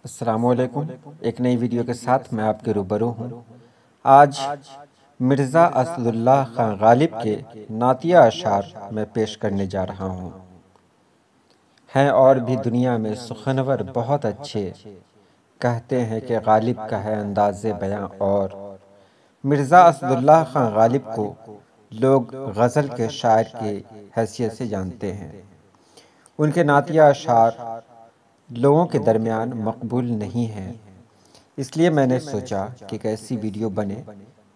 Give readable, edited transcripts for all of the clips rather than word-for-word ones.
السلام علیکم۔ ایک نئی ویڈیو کے ساتھ میں آپ کے روبرو ہوں۔ آج مرزا اسد اللہ خان غالب کے نعتیہ اشعار میں پیش کرنے جا رہا ہوں۔ ہیں اور بھی دنیا میں سخنور بہت اچھے، کہتے ہیں کہ غالب کا ہے انداز بیاں اور۔ مرزا اسد اللہ خان غالب کو لوگ غزل کے شاعر کی حیثیت سے جانتے ہیں۔ ان کے نعتیہ اشعار لوگوں کے درمیان مقبول نہیں ہیں، اس لیے میں نے سوچا کہ ایک ایسی ویڈیو بنے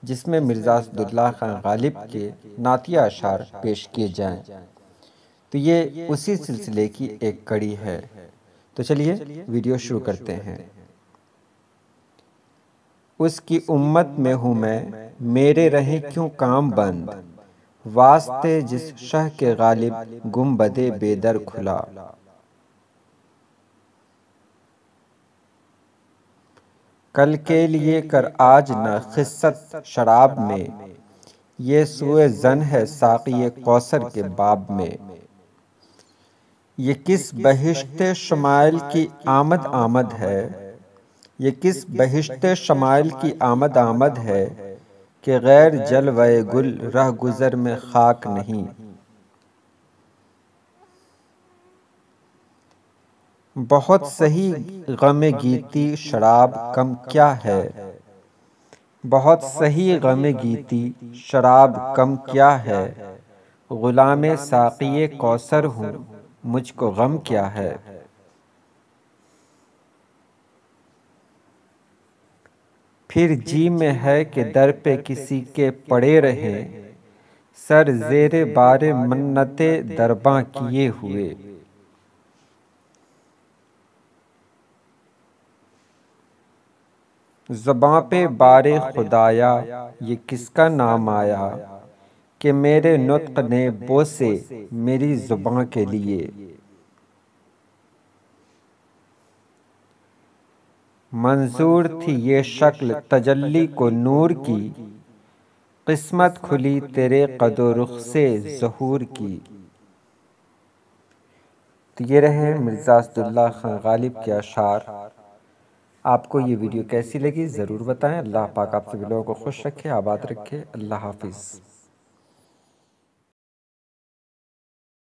جس میں مرزا اسد اللہ خان غالب کے نعتیہ اشعار پیش کیے جائیں۔ تو یہ اسی سلسلے کی ایک کڑی ہے۔ تو چلیے ویڈیو شروع کرتے ہیں۔ اس کی امت میں ہوں میں، میرے رہیں کیوں کام بند، واسطے جس شہ کے غالب گنبد بے در کھلا۔ کل کے لیے کر آج نہ خست شراب میں، یہ سوء ظن ہے ساقی کوثر کے باب میں۔ یہ کس بہشت شمائل کی آمد ہے، یہ کس بہشت شمائل کی آمد ہے، کہ غیر جلوہ گل رہ گزر میں خاک نہیں۔ بہت سہی غم گیتی شراب کم کیا ہے، بہت سہی غم گیتی شراب کم کیا ہے، غلام ساقی کوثر ہوں مجھ کو غم کیا ہے۔ پھر جی میں ہے کہ در پہ کسی کے پڑے رہیں، سر زیر بار منت درباں کیے ہوئے۔ زباں پہ بار خدایا یہ کس کا نام آیا، کہ میرے نطق نے بوسے میری زباں کے لیے۔ منظور تھی یہ شکل تجلی کو نور کی، قسمت کھلی تیرے قد و رخ سے ظہور کی۔ تو یہ رہے مرزا اسد اللہ خان غالب کے اشعار۔ آپ کو یہ ویڈیو کیسی لگی ضرور بتائیں۔ اللہ پاک آپ سبھی لوگوں کو خوش رکھے، آباد رکھے۔ اللہ حافظ۔